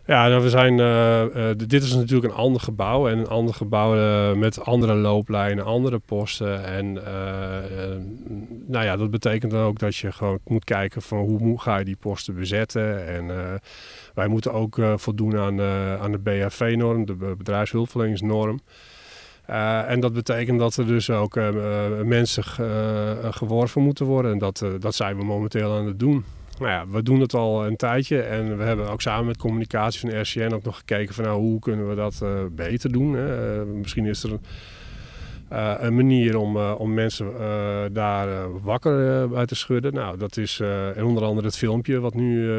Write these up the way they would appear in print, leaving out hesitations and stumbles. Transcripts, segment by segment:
Ja, nou, dit is natuurlijk een ander gebouw en een ander gebouw met andere looplijnen, andere posten. En nou ja, dat betekent dan ook dat je gewoon moet kijken van hoe ga je die posten bezetten. En wij moeten ook voldoen aan de BHV-norm, de bedrijfshulpverleningsnorm. En dat betekent dat er dus ook mensen geworven moeten worden. En dat zijn we momenteel aan het doen. Nou ja, we doen het al een tijdje en we hebben ook samen met communicatie van RCN ook nog gekeken van hoe kunnen we dat beter doen. Hè? Misschien is er een manier om mensen daar wakker bij te schudden. Nou, dat is en onder andere het filmpje wat nu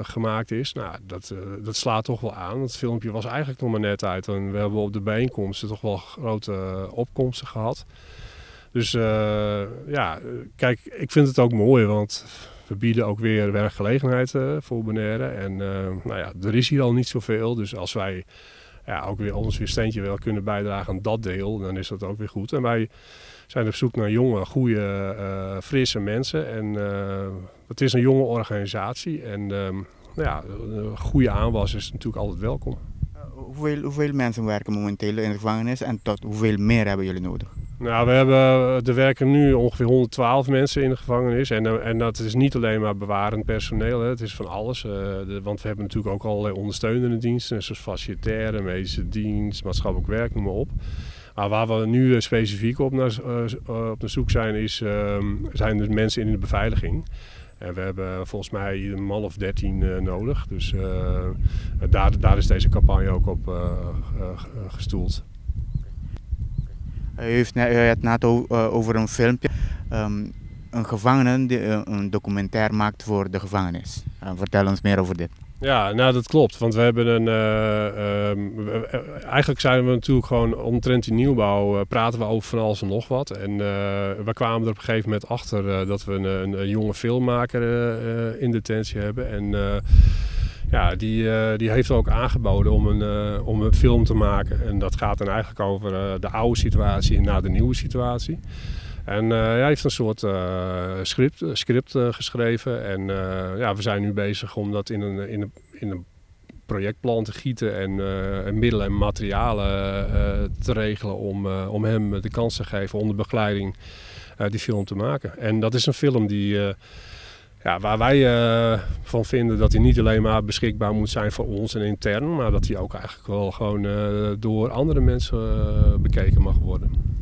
gemaakt is. Nou, dat slaat toch wel aan. Het filmpje was eigenlijk nog maar net uit en we hebben op de bijeenkomsten toch wel grote opkomsten gehad. Dus ja, kijk, ik vind het ook mooi, want we bieden ook weer werkgelegenheid voor Bonaire. En nou ja, er is hier al niet zoveel. Dus als wij ook weer ons steentje wel kunnen bijdragen aan dat deel, dan is dat ook weer goed. En wij zijn op zoek naar jonge, goede, frisse mensen. En het is een jonge organisatie. En ja, een goede aanwas is natuurlijk altijd welkom. Hoeveel mensen werken momenteel in de gevangenis en tot hoeveel meer hebben jullie nodig? Nou, er werken nu ongeveer 112 mensen in de gevangenis. En dat is niet alleen maar bewarend personeel, hè. Het is van alles. Want we hebben natuurlijk ook allerlei ondersteunende diensten, zoals facilitaire, medische dienst, maatschappelijk werk, noem maar op. Maar waar we nu specifiek op naar zoek zijn, zijn dus mensen in de beveiliging. En we hebben volgens mij een man of 13 nodig. Dus daar is deze campagne ook op gestoeld. U had het net over een filmpje. Een gevangene die een documentaire maakt voor de gevangenis. Vertel ons meer over dit. Ja, nou dat klopt. Want we hebben eigenlijk zijn we natuurlijk gewoon omtrent die nieuwbouw praten we over van alles en nog wat. En we kwamen er op een gegeven moment achter dat we een jonge filmmaker in detentie hebben. En ja, die heeft ook aangeboden om een film te maken. En dat gaat dan eigenlijk over de oude situatie naar de nieuwe situatie. En hij heeft een soort script geschreven. En ja, we zijn nu bezig om dat in een projectplan te gieten en middelen en materialen te regelen om hem de kans te geven onder begeleiding die film te maken. En dat is een film waar wij van vinden dat hij niet alleen maar beschikbaar moet zijn voor ons en intern, maar dat hij ook eigenlijk wel gewoon door andere mensen bekeken mag worden.